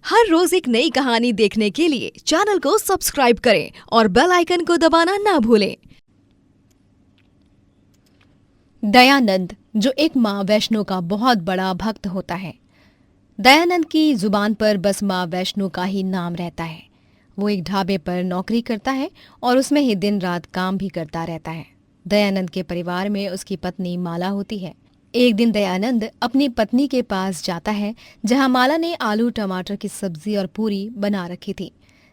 हर रोज एक नई कहानी देखने के लिए चैनल को सब्सक्राइब करें और बेल आइकन को दबाना ना भूलें। दयानंद, जो एक माँ वैष्णो का बहुत बड़ा भक्त होता है। दयानंद की जुबान पर बस माँ वैष्णो का ही नाम रहता है। वो एक ढाबे पर नौकरी करता है और उसमें ही दिन रात काम भी करता रहता है। दयानंद के परिवार में उसकी पत्नी माला होती है। एक दिन दयानंद अपनी पत्नी के पास जाता है, जहां माला ने आलू टमाटर की सब्जी और पूरी बना रखी थी।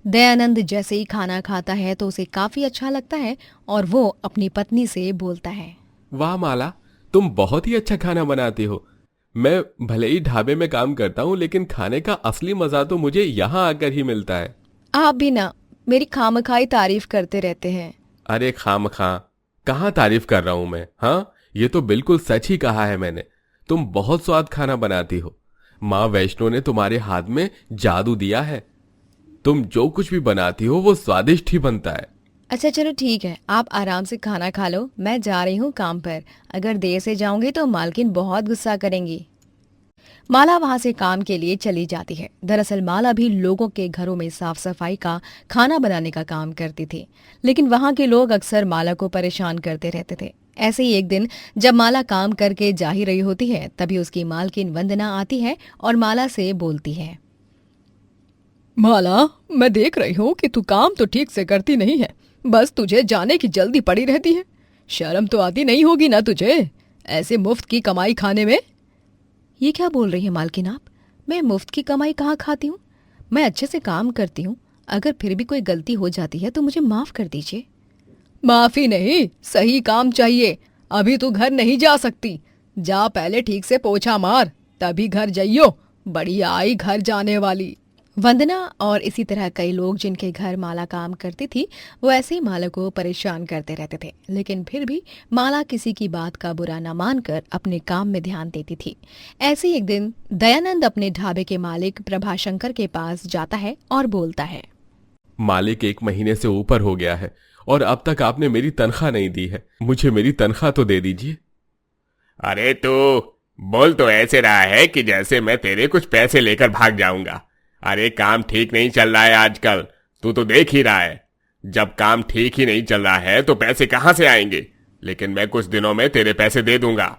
दयानंद जैसे ही खाना खाता है तो उसे काफी अच्छा लगता है और वो अपनी पत्नी से बोलता है, वाह माला, तुम बहुत ही अच्छा खाना बनाती हो। मैं भले ही ढाबे में काम करता हूँ, लेकिन खाने का असली मजा तो मुझे यहाँ आकर ही मिलता है। आप भी ना मेरी खामखाई तारीफ करते रहते हैं। अरे खामखा कहाँ तारीफ कर रहा हूँ मैं? हाँ, ये तो बिल्कुल सच ही कहा है मैंने। तुम बहुत स्वाद खाना बनाती हो। माँ वैष्णो ने तुम्हारे हाथ में जादू दिया है। तुम जो कुछ भी बनाती हो वो स्वादिष्ट ही बनता है। अच्छा चलो ठीक है, आप आराम से खाना खा लो, मैं जा रही हूँ काम पर। अगर देर से जाऊंगी तो मालकिन बहुत गुस्सा करेंगी। माला वहां से काम के लिए चली जाती है। दरअसल माला भी लोगों के घरों में साफ सफाई का, खाना बनाने का काम करती थी, लेकिन वहां के लोग अक्सर माला को परेशान करते रहते थे। ऐसे ही एक दिन जब माला काम करके जा ही रही होती है, तभी उसकी मालकिन वंदना आती है और माला से बोलती है, माला, मैं देख रही हूँ कि तू काम तो ठीक से करती नहीं है, बस तुझे जाने की जल्दी पड़ी रहती है। शर्म तो आती नहीं होगी ना तुझे, ऐसे मुफ्त की कमाई खाने में। ये क्या बोल रही है मालकिन आप? मैं मुफ्त की कमाई कहाँ खाती हूँ? मैं अच्छे से काम करती हूँ। अगर फिर भी कोई गलती हो जाती है तो मुझे माफ कर दीजिए। माफी नहीं, सही काम चाहिए। अभी तू घर नहीं जा सकती। जा पहले ठीक से पोछा मार, तभी घर जाइयो। बड़ी आई घर जाने वाली। वंदना और इसी तरह कई लोग जिनके घर माला काम करती थी, वो ऐसे ही माला को परेशान करते रहते थे, लेकिन फिर भी माला किसी की बात का बुरा न मानकर अपने काम में ध्यान देती थी। ऐसे ही एक दिन दयानंद अपने ढाबे के मालिक प्रभाशंकर के पास जाता है और बोलता है, मालिक, 1 महीने से ऊपर हो गया है और अब तक आपने मेरी तनख्वाह नहीं दी है। मुझे मेरी तनख्वाह तो दे दीजिए। अरे तू बोल तो ऐसे रहा है कि जैसे मैं तेरे कुछ पैसे लेकर भाग जाऊंगा। अरे काम ठीक नहीं चल रहा है आजकल, तू तो देख ही रहा है। जब काम ठीक ही नहीं चल रहा है तो पैसे कहाँ से आएंगे? लेकिन मैं कुछ दिनों में तेरे पैसे दे दूंगा।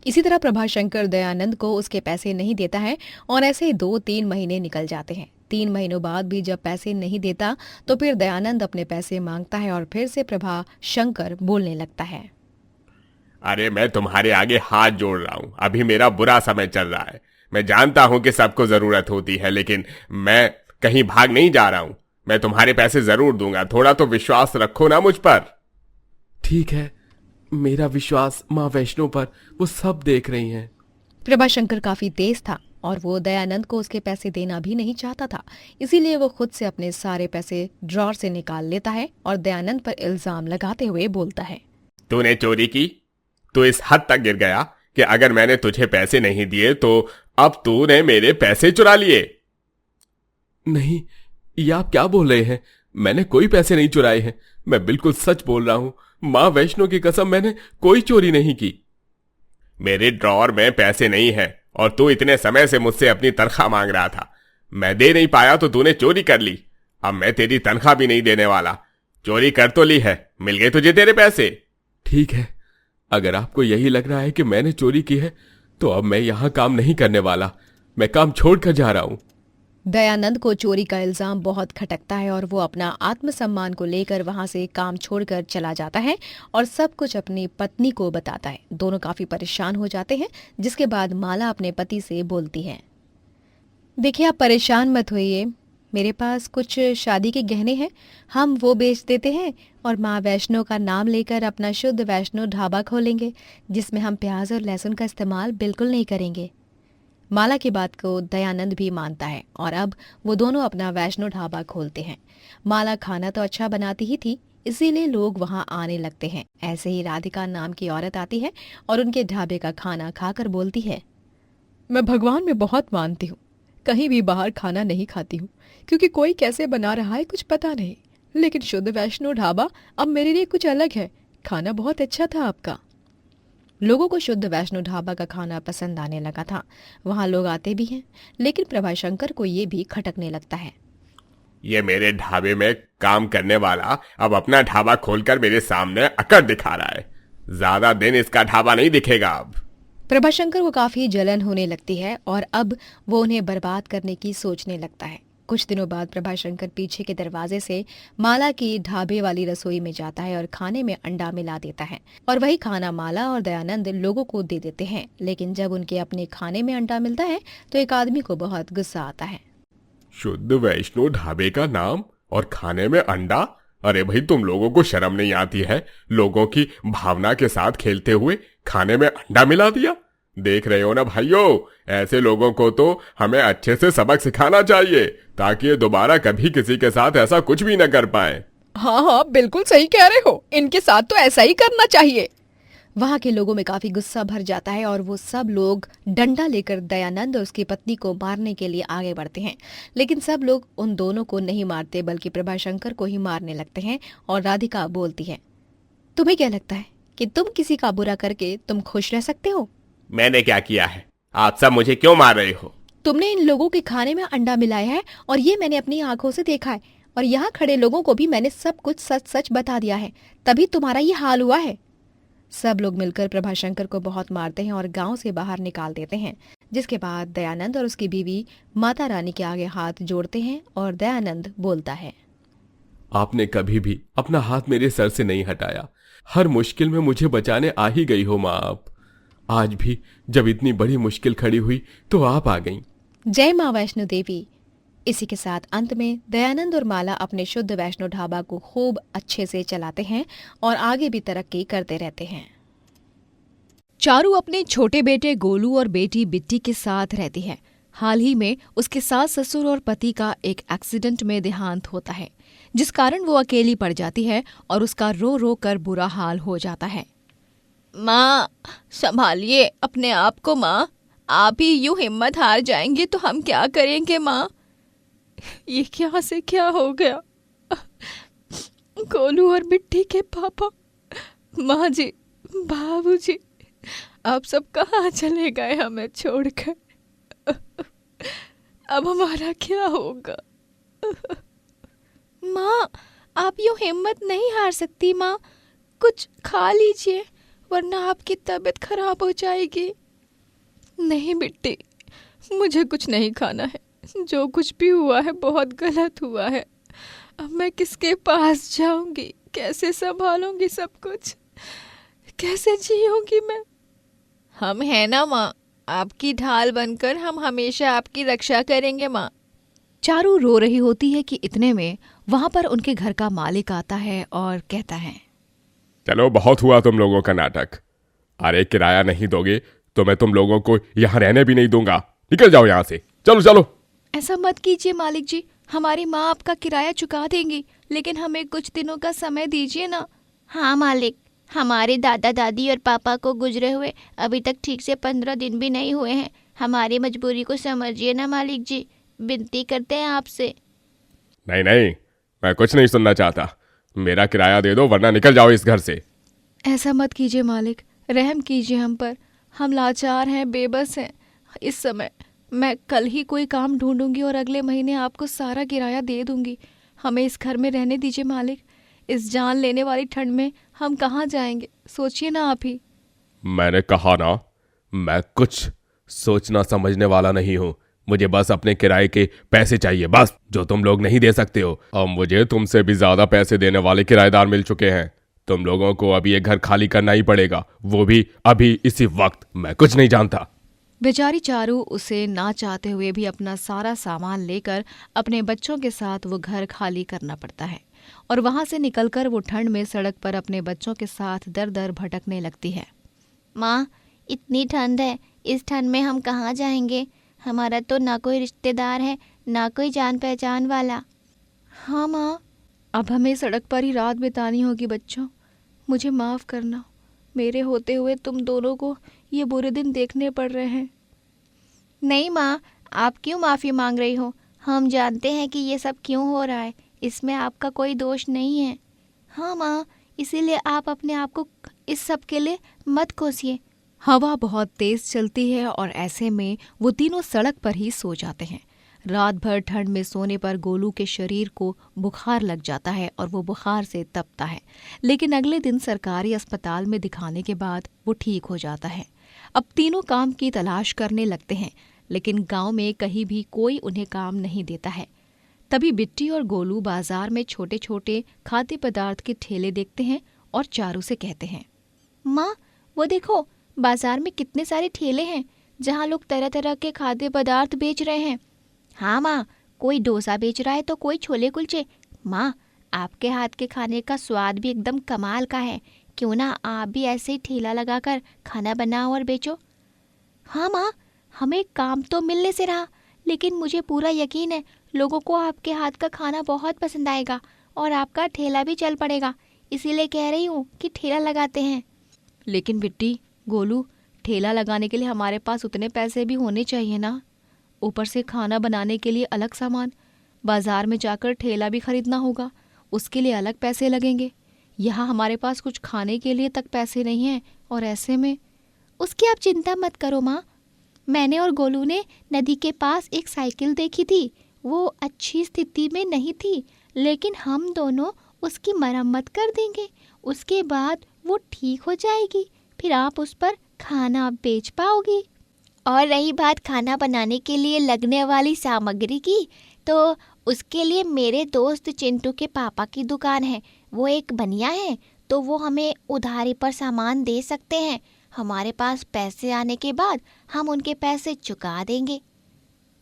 इसी तरह प्रभाशंकर दयानंद को उसके पैसे नहीं देता है और ऐसे 2-3 महीने निकल जाते हैं। 3 महीनों बाद भी जब पैसे नहीं देता तो फिर दयानंद अपने पैसे मांगता है और फिर से प्रभाशंकर बोलने लगता है, अरे मैं तुम्हारे आगे हाथ जोड़ रहा हूं, अभी मेरा बुरा समय चल रहा है। मैं जानता हूं कि सबको जरूरत होती है, लेकिन मैं कहीं भाग नहीं जा रहा हूं। मैं तुम्हारे पैसे जरूर दूंगा, थोड़ा तो विश्वास रखो ना मुझ पर। ठीक है, मेरा विश्वास माँ वैष्णो पर, वो सब देख रही हैं। प्रभाशंकर काफी तेज था और वो दयानंद को उसके पैसे देना भी नहीं चाहता था। इसीलिए वो खुद से अपने सारे पैसे ड्रॉर से निकाल लेता है और दयानंद पर इल्जाम लगाते हुए बोलता है, तूने चोरी की? तू इस हद तक गिर गया कि अगर मैंने तुझे पैसे नहीं दिए तो अब तूने मेरे पैसे चुरा लिए। नहीं, ये आप क्या बोल रहे हैं? मैंने कोई पैसे नहीं चुराए हैं। मैं बिल्कुल सच बोल रहा हूं। माँ वैष्णो की कसम, मैंने कोई चोरी नहीं की। मेरे ड्रॉर में पैसे नहीं है और तू इतने समय से मुझसे अपनी तनख्वाह मांग रहा था। मैं दे नहीं पाया तो तूने चोरी कर ली। अब मैं तेरी तनख्वाह भी नहीं देने वाला। चोरी कर तो ली है, मिल गए तुझे तेरे पैसे। ठीक है, अगर आपको यही लग रहा है कि मैंने चोरी की है तो अब मैं यहां काम नहीं करने वाला। मैं काम छोड़कर जा रहा हूं। दयानंद को चोरी का इल्जाम बहुत खटकता है और वो अपना आत्मसम्मान को लेकर वहां से काम छोड़कर चला जाता है और सब कुछ अपनी पत्नी को बताता है। दोनों काफी परेशान हो जाते हैं, जिसके बाद माला अपने पति से बोलती है, देखिए आप परेशान मत होइए, मेरे पास कुछ शादी के गहने हैं, हम वो बेच देते हैं और माँ वैष्णो का नाम लेकर अपना शुद्ध वैष्णो ढाबा खोलेंगे, जिसमें हम प्याज और लहसुन का इस्तेमाल बिल्कुल नहीं करेंगे। माला की बात को दयानंद भी मानता है और अब वो दोनों अपना वैष्णो ढाबा खोलते हैं। माला खाना तो अच्छा बनाती ही थी, इसीलिए लोग वहां आने लगते हैं। ऐसे ही राधिका नाम की औरत आती है और उनके ढाबे का खाना खाकर बोलती है, मैं भगवान में बहुत मानती हूँ, कहीं भी बाहर खाना नहीं खाती हूँ, क्योंकि कोई कैसे बना रहा है कुछ पता नहीं, लेकिन शुद्ध वैष्णो ढाबा अब मेरे लिए कुछ अलग है। खाना बहुत अच्छा था आपका। लोगों को शुद्ध वैष्णो ढाबा का खाना पसंद आने लगा था। वहाँ लोग आते भी हैं, लेकिन प्रभाशंकर को ये भी खटकने लगता है। ये मेरे ढाबे में काम करने वाला अब अपना ढाबा खोलकर मेरे सामने अकड़ दिखा रहा है। ज्यादा दिन इसका ढाबा नहीं दिखेगा अब। प्रभाशंकर को काफी जलन होने लगती है और अब वो उन्हें बर्बाद करने की सोचने लगता है। कुछ दिनों बाद प्रभाशंकर पीछे के दरवाजे से माला की ढाबे वाली रसोई में जाता है और खाने में अंडा मिला देता है, और वही खाना माला और दयानंद लोगों को दे देते हैं। लेकिन जब उनके अपने खाने में अंडा मिलता है तो एक आदमी को बहुत गुस्सा आता है। शुद्ध वैष्णो ढाबे का नाम और खाने में अंडा? अरे भाई, तुम लोगों को शर्म नहीं आती है? लोगों की भावना के साथ खेलते हुए खाने में अंडा मिला दिया। देख रहे हो ना भाइयों, ऐसे लोगों को तो हमें अच्छे से सबक सिखाना चाहिए ताकि ये दोबारा कभी किसी के साथ ऐसा कुछ भी न कर पाए। हाँ, बिल्कुल सही कह रहे हो। इनके साथ तो ऐसा ही करना चाहिए। वहाँ के लोगों में काफी गुस्सा भर जाता है और वो सब लोग डंडा लेकर दयानंद और उसकी पत्नी को मारने के लिए आगे बढ़ते हैं। लेकिन सब लोग उन दोनों को नहीं मारते, बल्कि प्रभाशंकर को ही मारने लगते हैं। और राधिका बोलती है, तुम्हें क्या लगता है कि तुम किसी का बुरा करके तुम खुश रह सकते हो? मैंने क्या किया है? आप सब मुझे क्यों मार रहे हो? तुमने इन लोगों के खाने में अंडा मिलाया है और ये मैंने अपनी आंखों से देखा है, और यहाँ खड़े लोगों को भी मैंने सब कुछ सच सच बता दिया है, तभी तुम्हारा ये हाल हुआ है। सब लोग मिलकर प्रभाशंकर को बहुत मारते हैं और गांव से बाहर निकाल देते हैं। जिसके बाद दयानंद और उसकी बीवी माता रानी के आगे हाथ जोड़ते हैं और दयानंद बोलता है, आपने कभी भी अपना हाथ मेरे सर से नहीं हटाया। हर मुश्किल में मुझे बचाने आ ही गई हो माँ आप। आज भी जब इतनी बड़ी मुश्किल खड़ी हुई तो आप आ गईं। जय माँ वैष्णो देवी। इसी के साथ अंत में दयानंद और माला अपने शुद्ध वैष्णो ढाबा को खूब अच्छे से चलाते हैं और आगे भी तरक्की करते रहते हैं। चारू अपने छोटे बेटे गोलू और बेटी बिट्टी के साथ रहती है। हाल ही में उसके सास ससुर और पति का एक एक्सीडेंट में देहांत होता है, जिस कारण वो अकेली पड़ जाती है और उसका रो रो कर बुरा हाल हो जाता है। माँ, संभालिए अपने आप को माँ। आप ही यूं हिम्मत हार जाएंगे तो हम क्या करेंगे माँ? ये क्या से क्या हो गया? गोलू और बिट्टी के पापा, माँ जी, बाबूजी, आप सब कहाँ चले गए हमें छोड़कर? अब हमारा क्या होगा? माँ, आप यूं हिम्मत नहीं हार सकती माँ। कुछ खा लीजिए वरना आपकी तबीयत खराब हो जाएगी। नहीं बिट्टी, मुझे कुछ नहीं खाना है। जो कुछ भी हुआ है बहुत गलत हुआ है। अब मैं किसके पास जाऊंगी? कैसे संभालूंगी सब कुछ? कैसे जीऊंगी मैं? हम हैं ना माँ, आपकी ढाल बनकर हम हमेशा आपकी रक्षा करेंगे माँ। चारू रो रही होती है कि इतने में वहां पर उनके घर का मालिक आता है और कहता है, चलो, बहुत हुआ तुम लोगों का नाटक। अरे किराया नहीं दोगे तो मैं तुम लोगों को यहाँ रहने भी नहीं दूंगा। निकल जाओ यहाँ से, चलो चलो। ऐसा मत कीजिए मालिक जी, हमारी माँ आपका किराया चुका देंगी, लेकिन हमें कुछ दिनों का समय दीजिए ना। हाँ मालिक, हमारे दादा दादी और पापा को गुजरे हुए अभी तक ठीक से 15 दिन भी नहीं हुए हैं। हमारी मजबूरी को समझिए ना मालिक जी, विनती करते हैं आपसे। नहीं नहीं, मैं कुछ नहीं सुनना चाहता। मेरा किराया दे दो वरना निकल जाओ इस घर से। ऐसा मत कीजिए मालिक, रहम कीजिए हम पर। हम लाचार हैं, बेबस हैं इस समय। मैं कल ही कोई काम ढूंढूंगी और अगले महीने आपको सारा किराया दे दूंगी। हमें इस घर में रहने दीजिए मालिक। इस जान लेने वाली ठंड में हम कहाँ जाएंगे? सोचिए ना आप ही। मैंने कहा ना, मैं कुछ सोचना समझने वाला नहीं हूँ। मुझे बस अपने किराए के पैसे चाहिए, बस, जो तुम लोग नहीं दे सकते हो। अब मुझे तुमसे भी ज्यादा पैसे देने वाले किराएदार मिल चुके हैं। तुम लोगों को अभी ये घर खाली करना ही पड़ेगा, वो भी अभी इसी वक्त। मैं कुछ नहीं जानता। बेचारी चारू उसे ना चाहते हुए भी अपना सारा सामान लेकर अपने बच्चों के साथ वो घर खाली करना पड़ता है और वहां से निकलकर वो ठंड में सड़क पर अपने बच्चों के साथ दर दर भटकने लगती है। माँ, इतनी ठंड है, इस ठंड में हम कहाँ जाएंगे? हमारा तो ना कोई रिश्तेदार है, ना कोई जान पहचान वाला। हाँ माँ, अब हमें सड़क पर ही रात बितानी होगी बच्चों। मुझे माफ़ करना, मेरे होते हुए तुम दोनों को ये बुरे दिन देखने पड़ रहे हैं। नहीं माँ, आप क्यों माफ़ी मांग रही हो? हम जानते हैं कि ये सब क्यों हो रहा है, इसमें आपका कोई दोष नहीं है। हाँ माँ, इसीलिए आप अपने आप को इस सब के लिए मत कोसिए। हवा बहुत तेज चलती है और ऐसे में वो तीनों सड़क पर ही सो जाते हैं। रात भर ठंड में सोने पर गोलू के शरीर को बुखार लग जाता है और वो बुखार से तपता है, लेकिन अगले दिन सरकारी अस्पताल में दिखाने के बाद वो ठीक हो जाता है। अब तीनों काम की तलाश करने लगते हैं, लेकिन गांव में कहीं भी कोई उन्हें काम नहीं देता है। तभी बिट्टी और गोलू बाजार में छोटे छोटे खाद्य पदार्थ के ठेले देखते हैं और चारू से कहते हैं, माँ, वो देखो, बाजार में कितने सारे ठेले हैं जहाँ लोग तरह तरह के खाद्य पदार्थ बेच रहे हैं। हाँ माँ, कोई डोसा बेच रहा है तो कोई छोले कुलचे। माँ, आपके हाथ के खाने का स्वाद भी एकदम कमाल का है। क्यों ना आप भी ऐसे ही ठेला लगाकर खाना बनाओ और बेचो। हाँ माँ, हमें काम तो मिलने से रहा, लेकिन मुझे पूरा यकीन है लोगों को आपके हाथ का खाना बहुत पसंद आएगा और आपका ठेला भी चल पड़ेगा। इसीलिए कह रही हूँ कि ठेला लगाते हैं। लेकिन बिट्टी, गोलू, ठेला लगाने के लिए हमारे पास उतने पैसे भी होने चाहिए ना। ऊपर से खाना बनाने के लिए अलग सामान, बाजार में जाकर ठेला भी खरीदना होगा, उसके लिए अलग पैसे लगेंगे। यहाँ हमारे पास कुछ खाने के लिए तक पैसे नहीं हैं और ऐसे में। उसकी आप चिंता मत करो माँ। मैंने और गोलू ने नदी के पास एक साइकिल देखी थी। वो अच्छी स्थिति में नहीं थी, लेकिन हम दोनों उसकी मरम्मत कर देंगे। उसके बाद वो ठीक हो जाएगी, फिर आप उस पर खाना बेच पाओगी। और रही बात खाना बनाने के लिए लगने वाली सामग्री की, तो उसके लिए मेरे दोस्त चिंटू के पापा की दुकान है। वो एक बनिया है, तो वो हमें उधारी पर सामान दे सकते हैं। हमारे पास पैसे आने के बाद हम उनके पैसे चुका देंगे।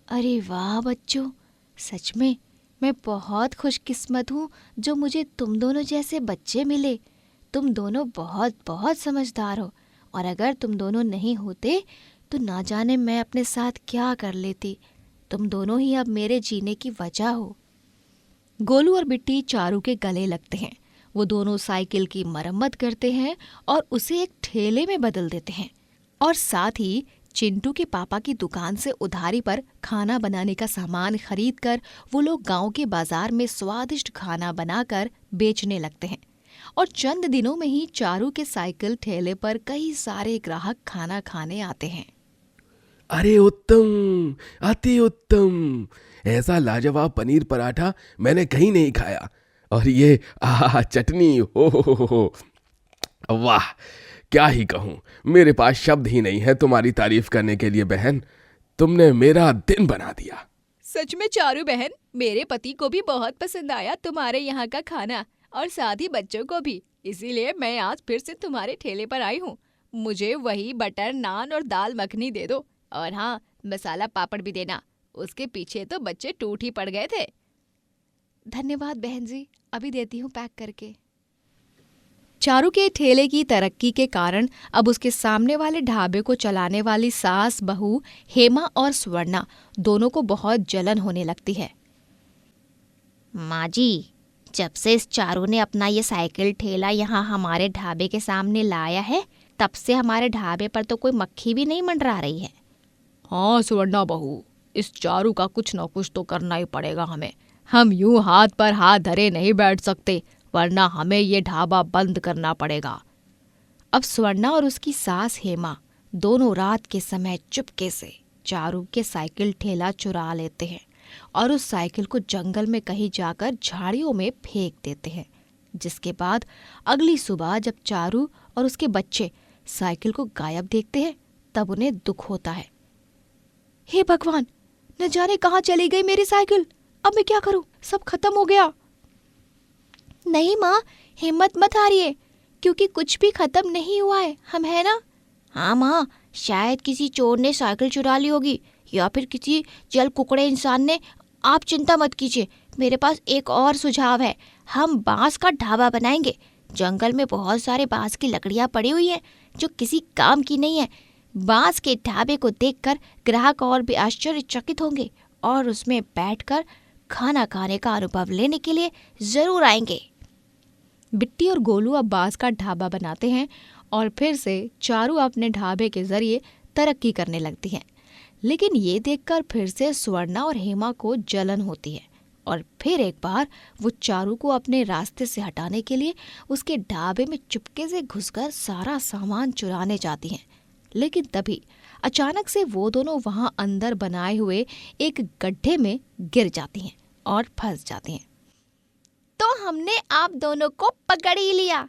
अरे वाह बच्चों, सच में मैं बहुत खुशकिस्मत हूँ जो मुझे तुम दोनों जैसे बच्चे मिले। तुम दोनों बहुत बहुत समझदार हो, और अगर तुम दोनों नहीं होते तो ना जाने मैं अपने साथ क्या कर लेती। तुम दोनों ही अब मेरे जीने की वजह हो। गोलू और बिट्टी चारू के गले लगते हैं। वो दोनों साइकिल की मरम्मत करते हैं और उसे एक ठेले में बदल देते हैं, और साथ ही चिंटू के पापा की दुकान से उधारी पर खाना बनाने का सामान खरीदकर वो लोग गांव के बाजार में स्वादिष्ट खाना बनाकर बेचने लगते हैं। और चंद दिनों में ही चारू के साइकिल ठेले पर कई सारे ग्राहक खाना खाने आते हैं। अरे उत्तम, अति उत्तम, ऐसा लाजवाब पनीर पराठा मैंने कहीं नहीं खाया। और ये चटनी, हो, वाह, क्या ही कहूँ, मेरे पास शब्द ही नहीं है तुम्हारी तारीफ करने के लिए बहन। तुमने मेरा दिन बना दिया। सच में चारू बहन, मेरे पति को भी बहुत पसंद आया तुम्हारे यहाँ का खाना, और साथ ही बच्चों को भी। इसीलिए मैं आज फिर से तुम्हारे ठेले पर आई हूँ। मुझे वही बटर नान और दाल मखनी दे दो, और हाँ, मसाला पापड़ भी देना। उसके पीछे तो बच्चे टूट ही पड़ गए थे। धन्यवाद बहन जी, अभी देती हूँ पैक करके। चारू के ठेले की तरक्की के कारण अब उसके सामने वाले ढाबे को चलाने वाली सास बहू हेमा और स्वर्णा दोनों को बहुत जलन होने लगती है। माँ जी, जब से इस चारू ने अपना ये साइकिल ठेला यहाँ हमारे ढाबे के सामने लाया है, तब से हमारे ढाबे पर तो कोई मक्खी भी नहीं मंडरा रही है। हाँ स्वर्णा बहू, इस चारू का कुछ न कुछ तो करना ही पड़ेगा हमें। हम यूं हाथ पर हाथ धरे नहीं बैठ सकते, वरना हमें ये ढाबा बंद करना पड़ेगा। अब स्वर्णा और उसकी सास हेमा दोनों रात के समय चुपके से चारू के साइकिल ठेला चुरा लेते हैं और उस साइकिल को जंगल में कहीं जाकर झाड़ियों में फेंक देते हैं। जिसके बाद अगली सुबह जब चारू और उसके बच्चे साइकिल को गायब देखते हैं, तब उन्हें दुख होता है। हे भगवान, न जाने कहाँ चली गई मेरी साइकिल। अब मैं क्या करूं? सब खत्म हो गया। नहीं माँ, हिम्मत मत हारिए, क्योंकि कुछ भी खत्म नहीं हुआ है, हम है ना। हाँ माँ, शायद किसी चोर ने साइकिल चुरा ली होगी, या फिर किसी जल कुकड़े इंसान ने। आप चिंता मत कीजिए, मेरे पास एक और सुझाव है। हम बांस का ढाबा बनाएंगे। जंगल में बहुत सारे बांस की लकड़ियाँ पड़ी हुई हैं जो किसी काम की नहीं है। बांस के ढाबे को देखकर ग्राहक और भी आश्चर्यचकित होंगे और उसमें बैठकर खाना खाने का अनुभव लेने के लिए जरूर आएंगे। बिट्टी और गोलू अब बांस का ढाबा बनाते हैं और फिर से चारू अपने ढाबे के जरिए तरक्की करने लगती हैं। लेकिन ये देखकर फिर से स्वर्णा और हेमा को जलन होती है और फिर एक बार वो चारू को अपने रास्ते से हटाने के लिए उसके ढाबे में चुपके से घुसकर सारा सामान चुराने जाती हैं। लेकिन तभी अचानक से वो दोनों वहां अंदर बनाए हुए एक गड्ढे में गिर जाती हैं और फंस जाती हैं। तो हमने आप दोनों को पकड़ ही लिया।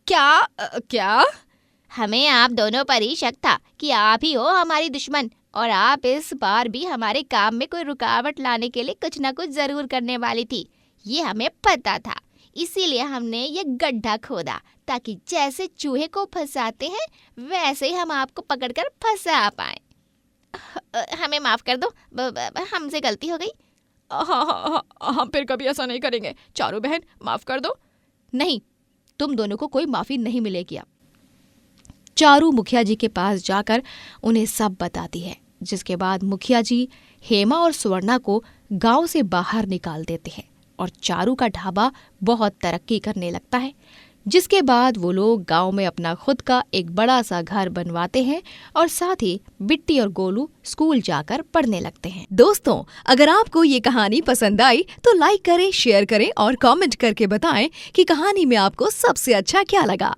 क्या? हमें आप दोनों पर ही शक था कि आप ही हो हमारी दुश्मन और आप इस बार भी हमारे काम में कोई रुकावट लाने के लिए कुछ ना कुछ जरूर करने वाली थी। ये हमें पता था, इसीलिए हमने ये गड्ढा खोदा ताकि जैसे चूहे को फंसाते हैं वैसे ही हम आपको पकड़कर फंसा पाए। हमें माफ कर दो, हमसे गलती हो गई। हाँ, हम फिर कभी ऐसा नहीं करेंगे। चारू बहन, माफ कर दो। नहीं, तुम दोनों को कोई माफी नहीं मिलेगी। अब चारू मुखिया जी के पास जाकर उन्हें सब बताती है, जिसके बाद मुखिया जी हेमा और सुवर्णा को गांव से बाहर निकाल देते हैं और चारू का ढाबा बहुत तरक्की करने लगता है। जिसके बाद वो लोग गांव में अपना खुद का एक बड़ा सा घर बनवाते हैं और साथ ही बिट्टी और गोलू स्कूल जाकर पढ़ने लगते हैं। दोस्तों, अगर आपको ये कहानी पसंद आई तो लाइक करें, शेयर करें और कमेंट करके बताएं कि कहानी में आपको सबसे अच्छा क्या लगा।